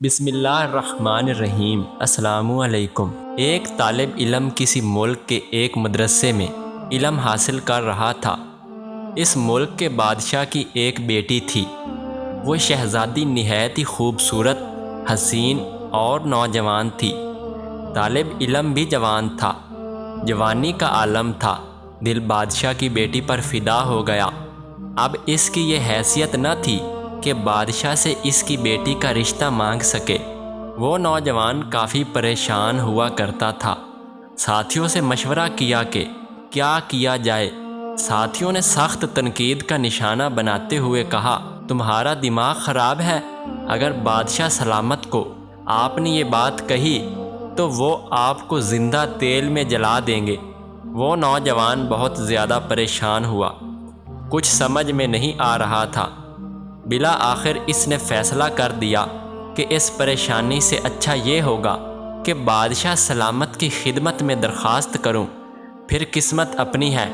بسم اللہ الرحمن الرحیم۔ السلام علیکم۔ ایک طالب علم کسی ملک کے ایک مدرسے میں علم حاصل کر رہا تھا۔ اس ملک کے بادشاہ کی ایک بیٹی تھی۔ وہ شہزادی نہایت ہی خوبصورت، حسین اور نوجوان تھی۔ طالب علم بھی جوان تھا۔ جوانی کا عالم تھا۔ دل بادشاہ کی بیٹی پر فدا ہو گیا۔ اب اس کی یہ حیثیت نہ تھی کہ بادشاہ سے اس کی بیٹی کا رشتہ مانگ سکے۔ وہ نوجوان کافی پریشان ہوا کرتا تھا۔ ساتھیوں سے مشورہ کیا کہ کیا کیا جائے۔ ساتھیوں نے سخت تنقید کا نشانہ بناتے ہوئے کہا، تمہارا دماغ خراب ہے۔ اگر بادشاہ سلامت کو آپ نے یہ بات کہی تو وہ آپ کو زندہ تیل میں جلا دیں گے۔ وہ نوجوان بہت زیادہ پریشان ہوا۔ کچھ سمجھ میں نہیں آ رہا تھا۔ بالآخر اس نے فیصلہ کر دیا کہ اس پریشانی سے اچھا یہ ہوگا کہ بادشاہ سلامت کی خدمت میں درخواست کروں، پھر قسمت اپنی ہے،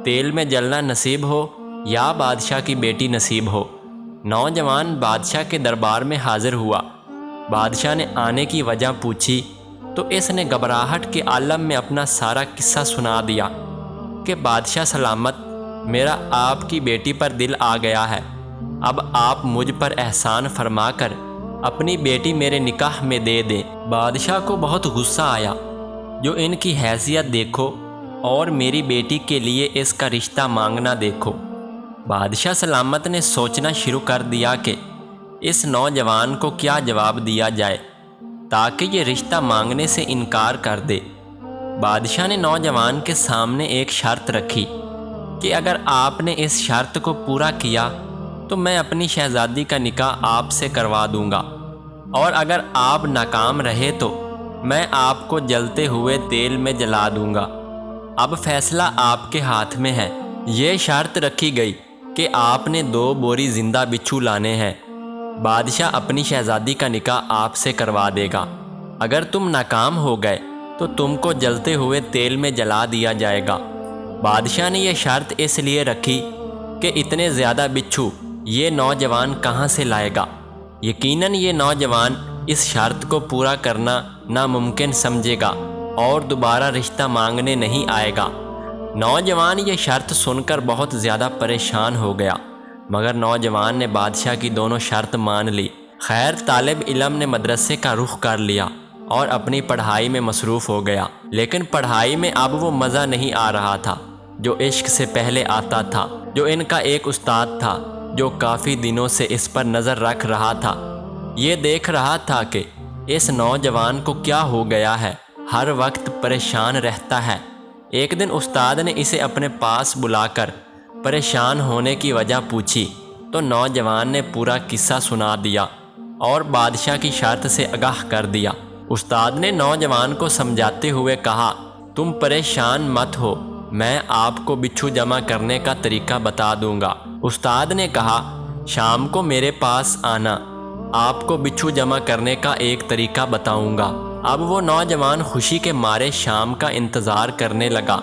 تیل میں جلنا نصیب ہو یا بادشاہ کی بیٹی نصیب ہو۔ نوجوان بادشاہ کے دربار میں حاضر ہوا۔ بادشاہ نے آنے کی وجہ پوچھی تو اس نے گھبراہٹ کے عالم میں اپنا سارا قصہ سنا دیا کہ بادشاہ سلامت، میرا آپ کی بیٹی پر دل آ گیا ہے۔ اب آپ مجھ پر احسان فرما کر اپنی بیٹی میرے نکاح میں دے دیں۔ بادشاہ کو بہت غصہ آیا، جو ان کی حیثیت دیکھو اور میری بیٹی کے لیے اس کا رشتہ مانگنا دیکھو۔ بادشاہ سلامت نے سوچنا شروع کر دیا کہ اس نوجوان کو کیا جواب دیا جائے تاکہ یہ رشتہ مانگنے سے انکار کر دے۔ بادشاہ نے نوجوان کے سامنے ایک شرط رکھی کہ اگر آپ نے اس شرط کو پورا کیا تو میں اپنی شہزادی کا نکاح آپ سے کروا دوں گا، اور اگر آپ ناکام رہے تو میں آپ کو جلتے ہوئے تیل میں جلا دوں گا۔ اب فیصلہ آپ کے ہاتھ میں ہے۔ یہ شرط رکھی گئی کہ آپ نے 2 بوری زندہ بچھو لانے ہیں۔ بادشاہ اپنی شہزادی کا نکاح آپ سے کروا دے گا۔ اگر تم ناکام ہو گئے تو تم کو جلتے ہوئے تیل میں جلا دیا جائے گا۔ بادشاہ نے یہ شرط اس لیے رکھی کہ اتنے زیادہ بچھو یہ نوجوان کہاں سے لائے گا۔ یقیناً یہ نوجوان اس شرط کو پورا کرنا ناممکن سمجھے گا اور دوبارہ رشتہ مانگنے نہیں آئے گا۔ نوجوان یہ شرط سن کر بہت زیادہ پریشان ہو گیا، مگر نوجوان نے بادشاہ کی دونوں شرط مان لی۔ خیر، طالب علم نے مدرسے کا رخ کر لیا اور اپنی پڑھائی میں مصروف ہو گیا، لیکن پڑھائی میں اب وہ مزہ نہیں آ رہا تھا جو عشق سے پہلے آتا تھا۔ جو ان کا ایک استاد تھا جو کافی دنوں سے اس پر نظر رکھ رہا تھا، یہ دیکھ رہا تھا کہ اس نوجوان کو کیا ہو گیا ہے، ہر وقت پریشان رہتا ہے۔ ایک دن استاد نے اسے اپنے پاس بلا کر پریشان ہونے کی وجہ پوچھی تو نوجوان نے پورا قصہ سنا دیا اور بادشاہ کی شرط سے آگاہ کر دیا۔ استاد نے نوجوان کو سمجھاتے ہوئے کہا، تم پریشان مت ہو، میں آپ کو بچھو جمع کرنے کا طریقہ بتا دوں گا۔ استاد نے کہا، شام کو میرے پاس آنا، آپ کو بچھو جمع کرنے کا ایک طریقہ بتاؤں گا۔ اب وہ نوجوان خوشی کے مارے شام کا انتظار کرنے لگا۔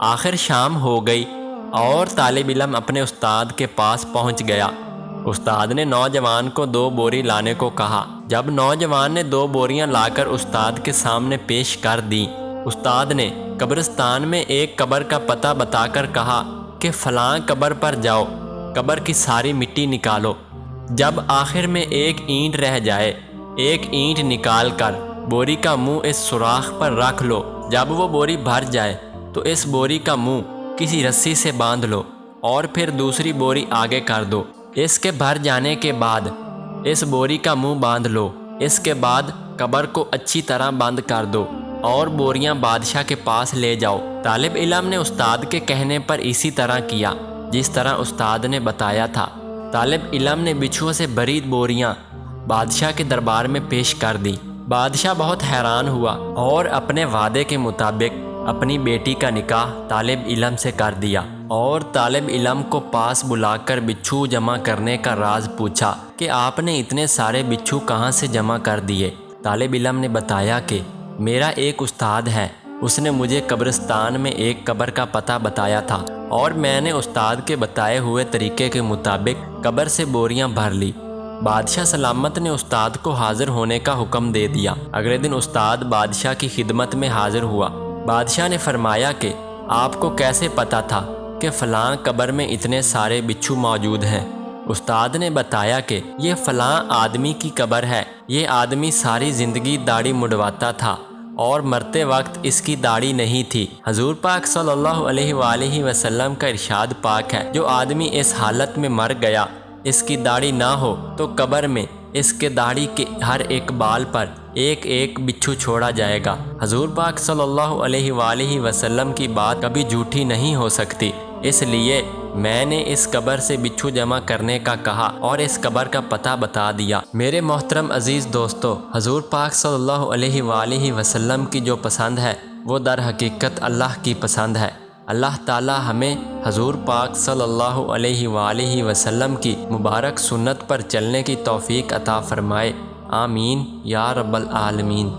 آخر شام ہو گئی اور طالب علم اپنے استاد کے پاس پہنچ گیا۔ استاد نے نوجوان کو 2 بوری لانے کو کہا۔ جب نوجوان نے 2 بوریاں لا کر استاد کے سامنے پیش کر دیں، استاد نے قبرستان میں ایک قبر کا پتہ بتا کر کہا کہ فلاں قبر پر جاؤ، قبر کی ساری مٹی نکالو۔ جب آخر میں ایک اینٹ رہ جائے، ایک اینٹ نکال کر بوری کا منہ اس سوراخ پر رکھ لو۔ جب وہ بوری بھر جائے تو اس بوری کا منہ کسی رسی سے باندھ لو اور پھر دوسری بوری آگے کر دو۔ اس کے بھر جانے کے بعد اس بوری کا منہ باندھ لو۔ اس کے بعد قبر کو اچھی طرح بند کر دو اور بوریاں بادشاہ کے پاس لے جاؤ۔ طالب علم نے استاد کے کہنے پر اسی طرح کیا جس طرح استاد نے بتایا تھا۔ طالب علم نے بچھوؤں سے بھری بوریاں بادشاہ کے دربار میں پیش کر دی۔ بادشاہ بہت حیران ہوا اور اپنے وعدے کے مطابق اپنی بیٹی کا نکاح طالب علم سے کر دیا، اور طالب علم کو پاس بلا کر بچھو جمع کرنے کا راز پوچھا کہ آپ نے اتنے سارے بچھو کہاں سے جمع کر دیے۔ طالب علم نے بتایا کہ میرا ایک استاد ہے، اس نے مجھے قبرستان میں ایک قبر کا پتہ بتایا تھا اور میں نے استاد کے بتائے ہوئے طریقے کے مطابق قبر سے بوریاں بھر لی۔ بادشاہ سلامت نے استاد کو حاضر ہونے کا حکم دے دیا۔ اگلے دن استاد بادشاہ کی خدمت میں حاضر ہوا۔ بادشاہ نے فرمایا کہ آپ کو کیسے پتہ تھا کہ فلاں قبر میں اتنے سارے بچھو موجود ہیں؟ استاد نے بتایا کہ یہ فلاں آدمی کی قبر ہے۔ یہ آدمی ساری زندگی داڑھی مڈواتا تھا اور مرتے وقت اس کی داڑھی نہیں تھی۔ حضور پاک صلی اللہ علیہ وآلہ وسلم کا ارشاد پاک ہے، جو آدمی اس حالت میں مر گیا، اس کی داڑھی نہ ہو تو قبر میں اس کے داڑھی کے ہر ایک بال پر ایک ایک بچھو چھوڑا جائے گا۔ حضور پاک صلی اللہ علیہ وآلہ وسلم کی بات کبھی جھوٹی نہیں ہو سکتی، اس لیے میں نے اس قبر سے بچھو جمع کرنے کا کہا اور اس قبر کا پتہ بتا دیا۔ میرے محترم عزیز دوستو، حضور پاک صلی اللہ علیہ وآلہ وسلم کی جو پسند ہے وہ در حقیقت اللہ کی پسند ہے۔ اللہ تعالی ہمیں حضور پاک صلی اللہ علیہ وآلہ وسلم کی مبارک سنت پر چلنے کی توفیق عطا فرمائے، آمین یا رب العالمین۔